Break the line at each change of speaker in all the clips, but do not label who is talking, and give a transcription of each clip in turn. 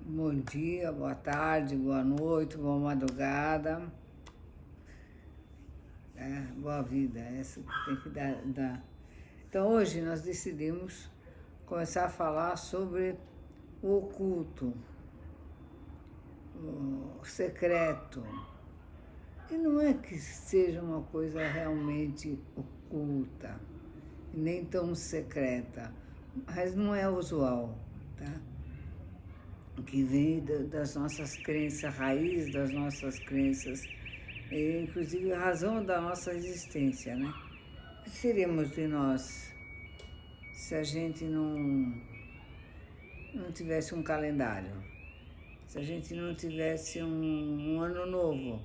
Bom dia, boa tarde, boa noite, boa madrugada, boa vida, essa que tem que dar. Então hoje nós decidimos começar a falar sobre o oculto, o secreto. E não é que seja uma coisa realmente oculta, nem tão secreta, mas não é usual, tá? Que vem das nossas crenças, raiz das nossas crenças, e inclusive a razão da nossa existência, né? O que seríamos de nós se a gente não tivesse um calendário, se a gente não tivesse um ano novo,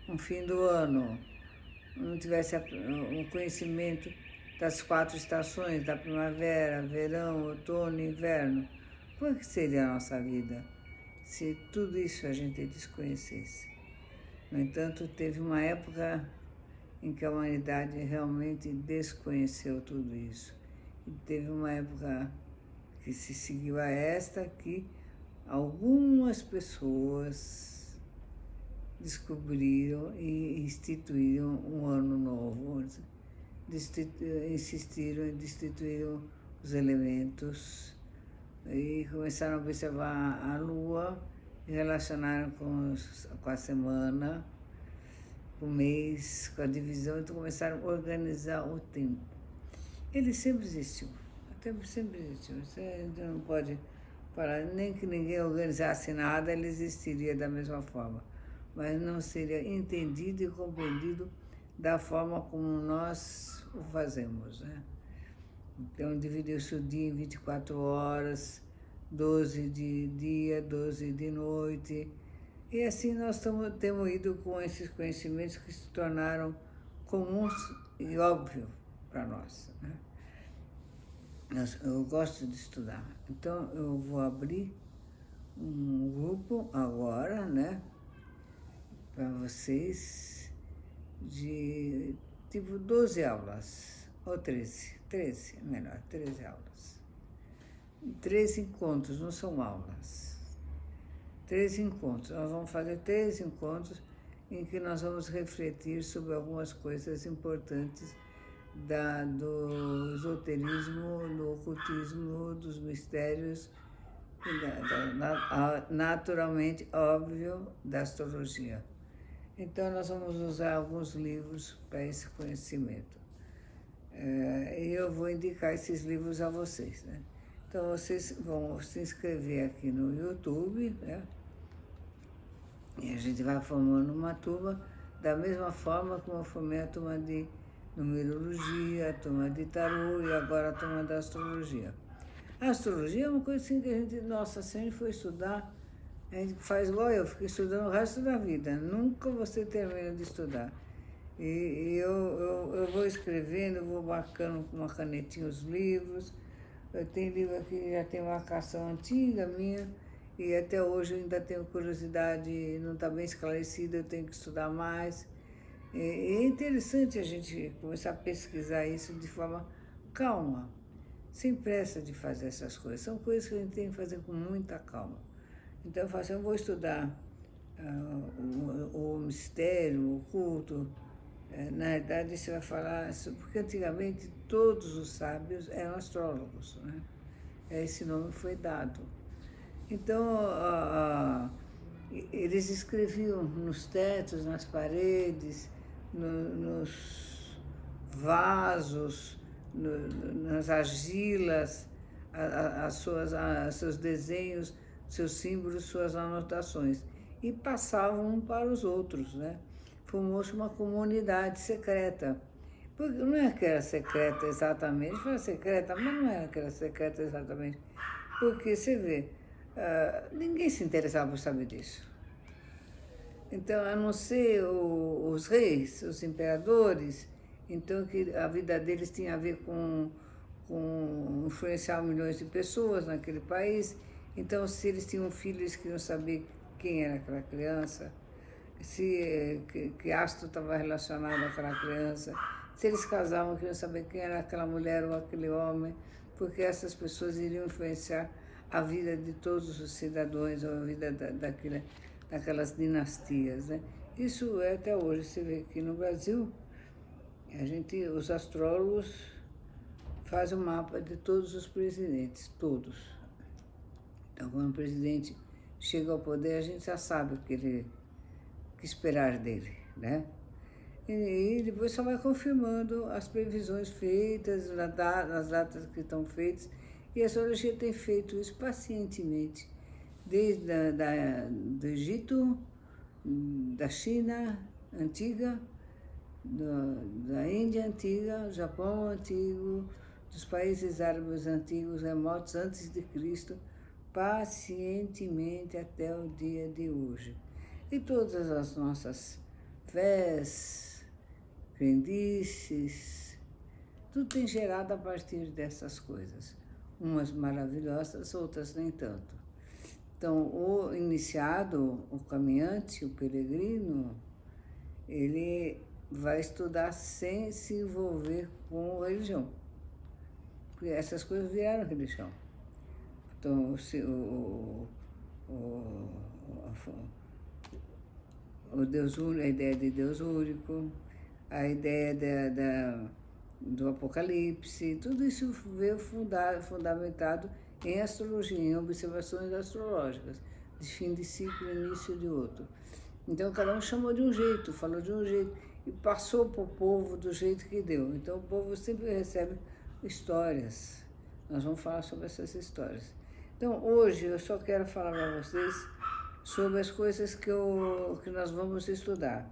um fim do ano, não tivesse um conhecimento das 4 estações, da primavera, verão, outono, inverno? Como é que seria a nossa vida se tudo isso a gente desconhecesse? No entanto, teve uma época em que a humanidade realmente desconheceu tudo isso. E teve uma época que se seguiu a esta que algumas pessoas descobriram e instituíram um ano novo, insistiram e destituíram os elementos e começaram a observar a Lua e relacionaram com a semana, com o mês, com a divisão, então começaram a organizar o tempo. Ele sempre existiu, o tempo sempre existiu, você não pode falar, nem que ninguém organizasse nada, ele existiria da mesma forma, mas não seria entendido e compreendido da forma como nós o fazemos, né? Então, dividiu-se o dia em 24 horas, 12 de dia, 12 de noite. E assim nós temos ido com esses conhecimentos que se tornaram comuns e óbvios para nós, né? Eu gosto de estudar. Então, eu vou abrir um grupo agora, né, para vocês, de tipo 12 aulas, ou 13, melhor, 13 aulas. 13 encontros, não são aulas. 13 encontros. Nós vamos fazer 13 encontros em que nós vamos refletir sobre algumas coisas importantes do esoterismo, do ocultismo, dos mistérios, e naturalmente, óbvio, da astrologia. Então, nós vamos usar alguns livros para esse conhecimento. E eu vou indicar esses livros a vocês, né? Então, vocês vão se inscrever aqui no YouTube, né? E a gente vai formando uma turma da mesma forma como eu formei a turma de numerologia, a turma de tarô e agora a turma da astrologia. A astrologia é uma coisa assim que a gente, nossa, se a gente for estudar, a gente faz igual eu, fico estudando o resto da vida, nunca você termina de estudar. E eu vou escrevendo, vou marcando com uma canetinha os livros. Eu tenho livro aqui que já tem marcação antiga minha, e até hoje eu ainda tenho curiosidade, não está bem esclarecida, eu tenho que estudar mais. E é interessante a gente começar a pesquisar isso de forma calma, sem pressa de fazer essas coisas. São coisas que a gente tem que fazer com muita calma. Então eu falo assim, eu vou estudar o mistério, o oculto. Na verdade, você vai falar, porque antigamente todos os sábios eram astrólogos, né? Esse nome foi dado. Então, eles escreviam nos tetos, nas paredes, nos vasos, nas argilas, seus desenhos, seus símbolos, suas anotações. E passavam um para os outros, né? Formou-se uma comunidade secreta. Porque não é que era secreta exatamente, foi secreta, mas não era que era secreta exatamente. Porque, você vê, ninguém se interessava por saber disso. Então, a não ser os reis, os imperadores, então que a vida deles tinha a ver com influenciar milhões de pessoas naquele país. Então, se eles tinham filhos, eles queriam saber quem era aquela criança, se que astro estava relacionado àquela criança, se eles casavam, queriam saber quem era aquela mulher ou aquele homem, porque essas pessoas iriam influenciar a vida de todos os cidadãos, ou a vida daquelas dinastias, né? Isso é até hoje. Você vê que no Brasil, os astrólogos fazem o mapa de todos os presidentes, todos. Então, quando o presidente chega ao poder, a gente já sabe o que esperar dele, né? E depois só vai confirmando as previsões feitas, nas datas que estão feitas. E a astrologia tem feito isso pacientemente, desde do Egito, da China antiga, da Índia antiga, Japão antigo, dos países árabes antigos, remotos, antes de Cristo, pacientemente até o dia de hoje. E todas as nossas fés, crendices, tudo tem gerado a partir dessas coisas. Umas maravilhosas, outras nem tanto. Então, o iniciado, o caminhante, o peregrino, ele vai estudar sem se envolver com religião. Porque essas coisas viraram religião. Então, o Deus único, a ideia de Deus único, a ideia do Apocalipse, tudo isso veio fundamentado em astrologia, em observações astrológicas, de fim de ciclo, início de outro. Então, cada um chamou de um jeito, falou de um jeito, e passou para o povo do jeito que deu. Então, o povo sempre recebe histórias. Nós vamos falar sobre essas histórias. Então, hoje, eu só quero falar para vocês sobre as coisas que nós vamos estudar.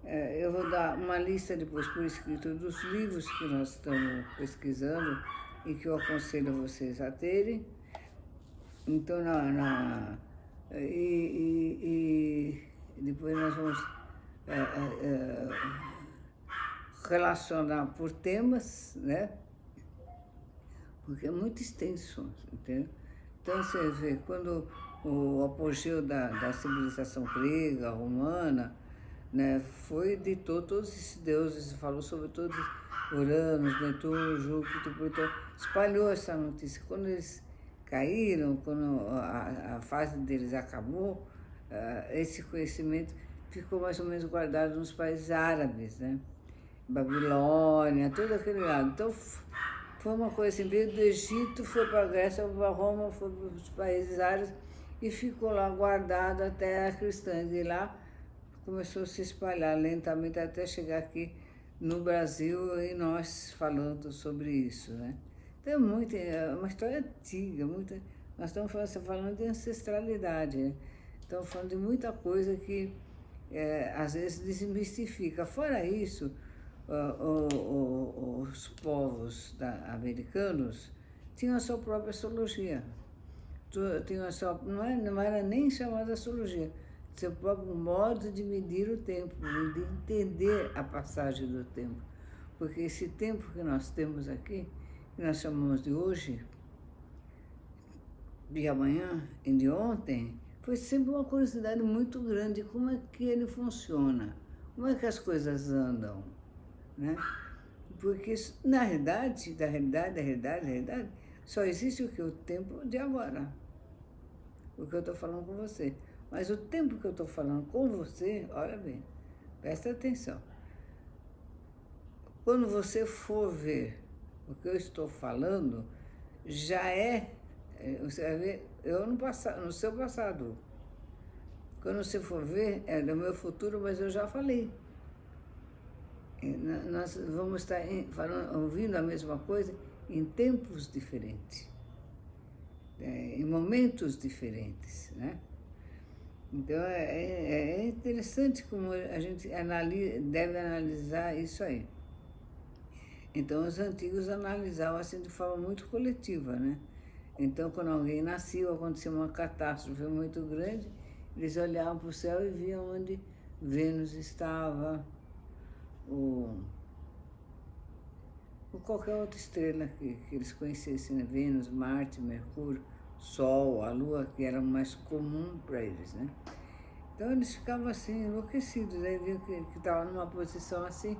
Eu vou dar uma lista depois por escrito dos livros que nós estamos pesquisando e que eu aconselho vocês a terem. Então, depois nós vamos relacionar por temas, né? Porque é muito extenso, entendeu? Então, você vê, quando o apogeu da civilização grega, romana, né, editou todos esses deuses, falou sobre todos Uranus, Netuno, Júpiter, Plutão, espalhou essa notícia. Quando eles caíram, quando a fase deles acabou, esse conhecimento ficou mais ou menos guardado nos países árabes, né? Babilônia, todo aquele lado. Então, foi uma coisa assim, veio do Egito, foi para a Grécia, foi para Roma, foi para os países árabes e ficou lá guardado até a cristã. E lá começou a se espalhar lentamente até chegar aqui no Brasil e nós falando sobre isso, né? Então é uma história antiga, nós estamos falando de ancestralidade, né? Estamos falando de muita coisa que às vezes desmistifica. Fora isso, os povos americanos tinham a sua própria astrologia. Não era nem chamada astrologia, seu próprio modo de medir o tempo, de entender a passagem do tempo. Porque esse tempo que nós temos aqui, que nós chamamos de hoje, de amanhã e de ontem, foi sempre uma curiosidade muito grande como é que ele funciona, como é que as coisas andam, né? Porque na realidade, só existe o que? O tempo de agora, o que eu estou falando com você. Mas o tempo que eu estou falando com você, olha bem, presta atenção. Quando você for ver o que eu estou falando, já você vai ver no seu passado. Quando você for ver, é do meu futuro, mas eu já falei. Nós vamos estar ouvindo a mesma coisa em tempos diferentes, em momentos diferentes, né? Então, é interessante como a gente deve analisar isso aí. Então, os antigos analisavam assim de forma muito coletiva, né? Então, quando alguém nascia, acontecia uma catástrofe muito grande, eles olhavam para o céu e viam onde Vênus estava, ou qualquer outra estrela que eles conhecessem, né? Vênus, Marte, Mercúrio, Sol, a Lua, que era mais comum para eles, né? Então eles ficavam assim, enlouquecidos, aí viam que estava numa posição assim.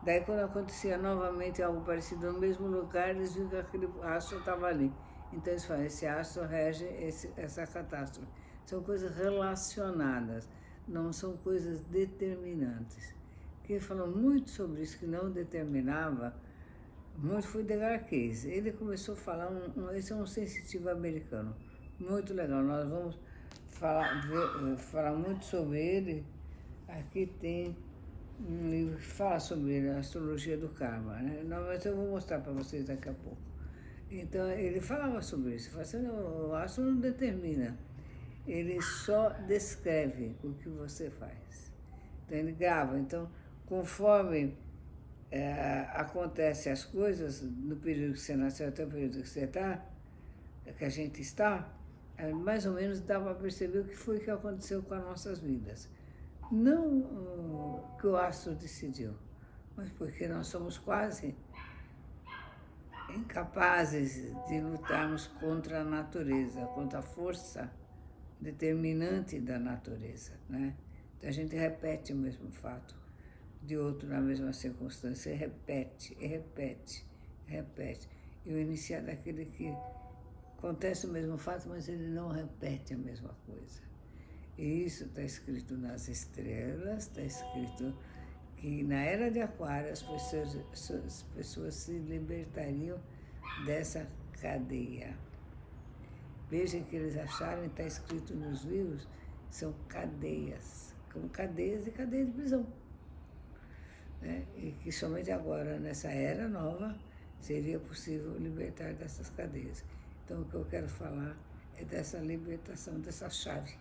Daí quando acontecia novamente algo parecido no mesmo lugar, eles viam que aquele astro estava ali. Então eles falam, esse astro rege essa catástrofe. São coisas relacionadas, não são coisas determinantes. Quem falou muito sobre isso, que não determinava, muito foi Degarques. Ele começou a falar, esse é um sensitivo americano, muito legal. Nós vamos falar muito sobre ele. Aqui tem um livro que fala sobre a astrologia do karma, né? Não, mas eu vou mostrar para vocês daqui a pouco. Então, ele falava sobre isso. Ele falava assim, o astro não determina, ele só descreve o que você faz. Então, ele grava. Então, conforme acontecem as coisas, no período que você nasceu até o período que você está, que a gente está, mais ou menos dá para perceber o que foi que aconteceu com as nossas vidas. Não que o astro decidiu, mas porque nós somos quase incapazes de lutarmos contra a natureza, contra a força determinante da natureza, né? Então a gente repete o mesmo fato de outro na mesma circunstância, repete, repete, repete. E o iniciado é aquele que acontece o mesmo fato, mas ele não repete a mesma coisa. E isso está escrito nas estrelas, está escrito que na era de Aquário as pessoas se libertariam dessa cadeia. Vejam que eles acharam, está escrito nos livros, são cadeias, como cadeias e cadeias de prisão. Né? E que somente agora, nessa era nova, seria possível libertar dessas cadeias. Então, o que eu quero falar é dessa libertação, dessa chave,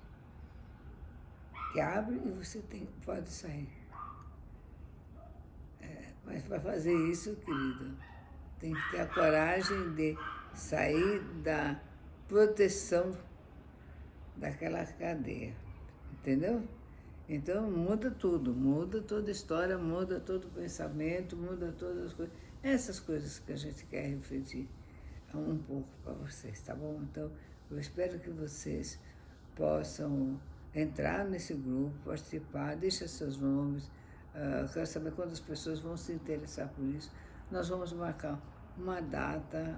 que abre e você pode sair. Mas para fazer isso, querido, tem que ter a coragem de sair da proteção daquela cadeia, entendeu? Então muda tudo, muda toda a história, muda todo o pensamento, muda todas as coisas. Essas coisas que a gente quer refletir um pouco para vocês, tá bom? Então eu espero que vocês possam entrar nesse grupo, participar, deixa seus nomes. Quero saber quantas pessoas vão se interessar por isso. Nós vamos marcar uma data,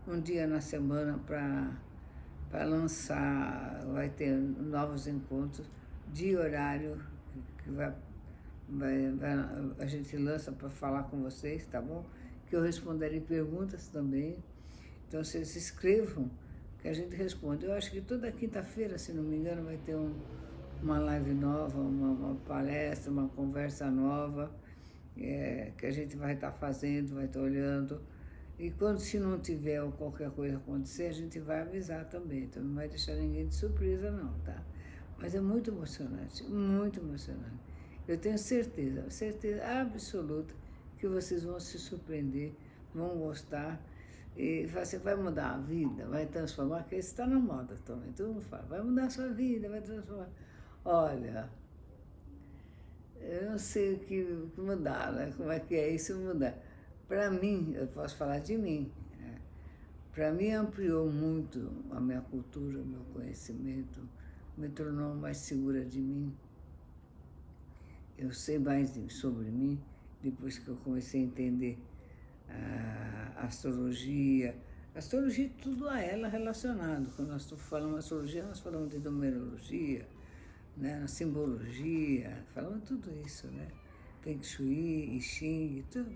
um dia na semana para lançar, vai ter novos encontros de horário que a gente lança para falar com vocês, tá bom? Que eu responderei perguntas também. Então vocês se inscrevam, que a gente responde. Eu acho que toda quinta-feira, se não me engano, vai ter uma live nova, uma palestra, uma conversa nova, que a gente vai estar fazendo, vai estar olhando. E quando, se não tiver ou qualquer coisa acontecer, a gente vai avisar também. Então não vai deixar ninguém de surpresa não, tá? Mas é muito emocionante, muito emocionante. Eu tenho certeza absoluta que vocês vão se surpreender, vão gostar. E você vai mudar a vida, vai transformar, porque isso está na moda também. Todo mundo fala, vai mudar a sua vida, vai transformar. Olha, eu não sei o que mudar, né? Como é que é isso mudar. Para mim, eu posso falar de mim, né? Para mim ampliou muito a minha cultura, o meu conhecimento, me tornou mais segura de mim. Eu sei mais sobre mim depois que eu comecei a entender a astrologia. Astrologia, tudo a ela relacionado. Quando nós falamos astrologia, nós falamos de numerologia, né, simbologia, falamos tudo isso, né? Feng Shui, I Ching, tudo.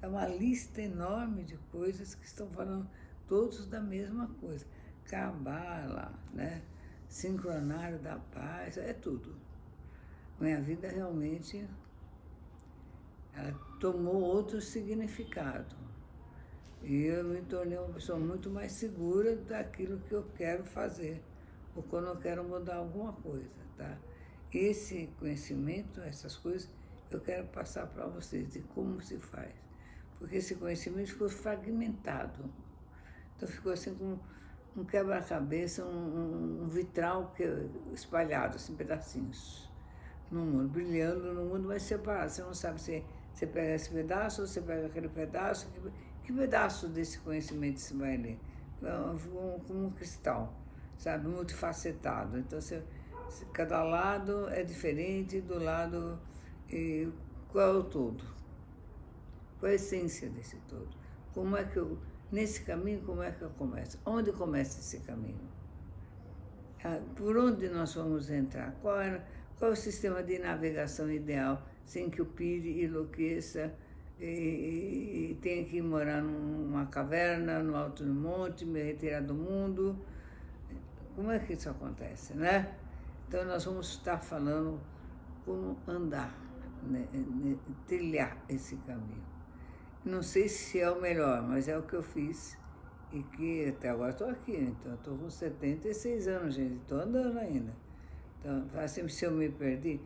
É uma lista enorme de coisas que estão falando todos da mesma coisa. Cabala, né? Sincronário da paz, é tudo. Minha vida realmente ela tomou outro significado. E eu me tornei uma pessoa muito mais segura daquilo que eu quero fazer, ou quando eu quero mudar alguma coisa, tá? Esse conhecimento, essas coisas, eu quero passar para vocês de como se faz. Porque esse conhecimento ficou fragmentado. Então ficou assim como um quebra-cabeça, um vitral espalhado, assim, pedacinhos, no mundo, brilhando no mundo, mas separado. Você não sabe se você pega esse pedaço ou você pega aquele pedaço. Que pedaço desse conhecimento você vai ler? Como um cristal, sabe, multifacetado. Então, cada lado é diferente do lado. E qual é o todo? Qual é a essência desse todo? Como é que Nesse caminho, como é que eu começo? Onde começa esse caminho? Por onde nós vamos entrar? Qual é o sistema de navegação ideal, sem que eu pire, enlouqueça e tenha que morar numa caverna, no alto do monte, me retirar do mundo? Como é que isso acontece, né? Então, nós vamos estar falando como andar, né? Trilhar esse caminho. Não sei se é o melhor, mas é o que eu fiz e que até agora estou aqui. Então, estou com 76 anos, gente, estou andando ainda. Então, assim, se eu me perdi,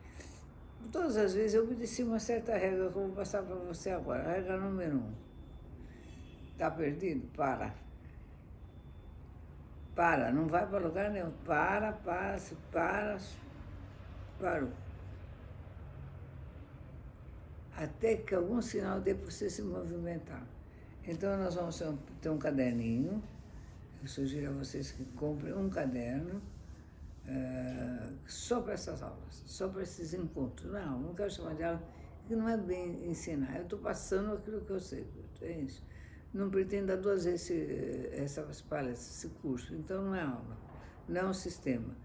todas as vezes eu obedeci uma certa regra que eu vou passar para você agora. A regra número 1. Está perdido? Para. Para, não vai para lugar nenhum. Parou. Até que algum sinal dê para você se movimentar. Então, nós vamos ter um caderninho. Eu sugiro a vocês que comprem um caderno só para essas aulas, só para esses encontros. Não quero chamar de aula, que não é bem ensinar. Eu estou passando aquilo que eu sei. É isso. Não pretendo dar 2 vezes essas palestras, esse curso. Então, não é aula, não é um sistema.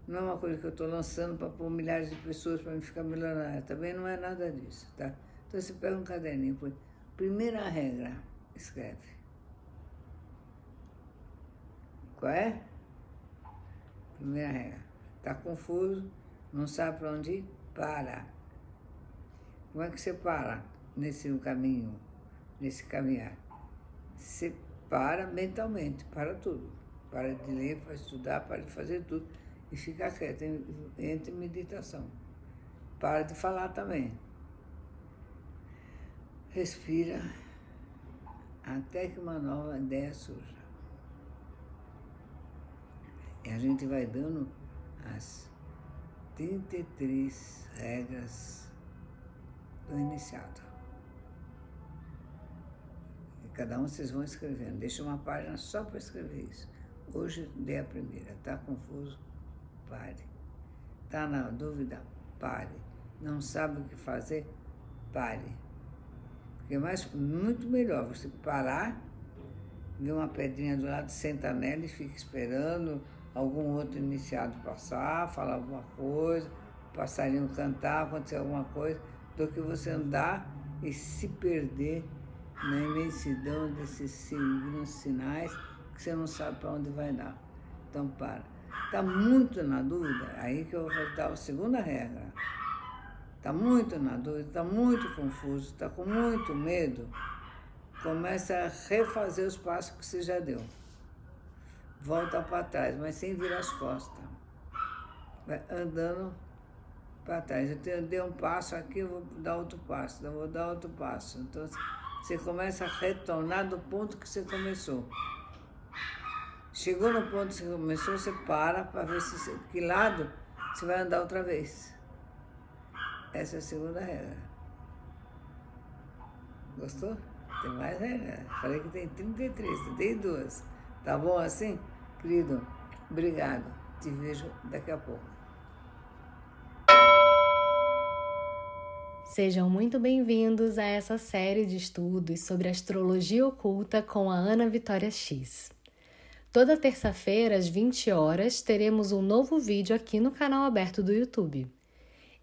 Não é uma coisa que eu estou lançando para pôr milhares de pessoas para me ficar milionária. Também não é nada disso, tá? Então, você pega um caderninho, põe. Primeira regra, escreve. Qual é? Primeira regra. Está confuso, não sabe para onde ir? Para. Como é que você para nesse caminho, nesse caminhar? Você para mentalmente, para tudo. Para de ler, para estudar, para de fazer tudo. E fica quieto, entra em meditação. Para de falar também. Respira até que uma nova ideia surja. E a gente vai dando as 33 regras do iniciado. E cada um vocês vão escrevendo. Deixa uma página só para escrever isso. Hoje dei a primeira. Está confuso? Pare. Está na dúvida? Pare. Não sabe o que fazer? Pare. Porque é muito melhor você parar, ver uma pedrinha do lado, senta nela e fica esperando algum outro iniciado passar, falar alguma coisa, o passarinho cantar, acontecer alguma coisa, do que você andar e se perder na imensidão desses signos, sinais, que você não sabe para onde vai dar. Então, para. Está muito na dúvida? Aí que eu vou dar a segunda regra. Está muito na dúvida, está muito confuso, está com muito medo, começa a refazer os passos que você já deu. Volta para trás, mas sem virar as costas. Vai andando para trás. Eu dei um passo aqui, eu vou dar outro passo, eu vou dar outro passo. Então, você começa a retornar do ponto que você começou. Chegou no ponto que você começou, você para ver que lado você vai andar outra vez. Essa é a segunda regra. Gostou? Tem mais regra. Falei que tem 33, dei 2. Tá bom assim? Querido, obrigado. Te vejo daqui a pouco.
Sejam muito bem-vindos a essa série de estudos sobre astrologia oculta com a Ana Vitória X. Toda terça-feira, às 20 horas, teremos um novo vídeo aqui no canal aberto do YouTube.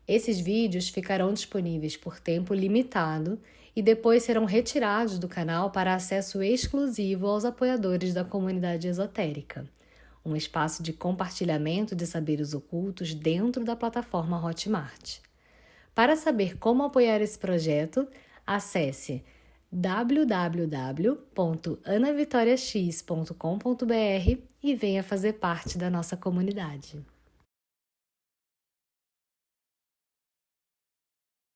Esses vídeos ficarão disponíveis por tempo limitado e depois serão retirados do canal para acesso exclusivo aos apoiadores da comunidade esotérica, um espaço de compartilhamento de saberes ocultos dentro da plataforma Hotmart. Para saber como apoiar esse projeto, acesse www.anavitoriax.com.br e venha fazer parte da nossa comunidade.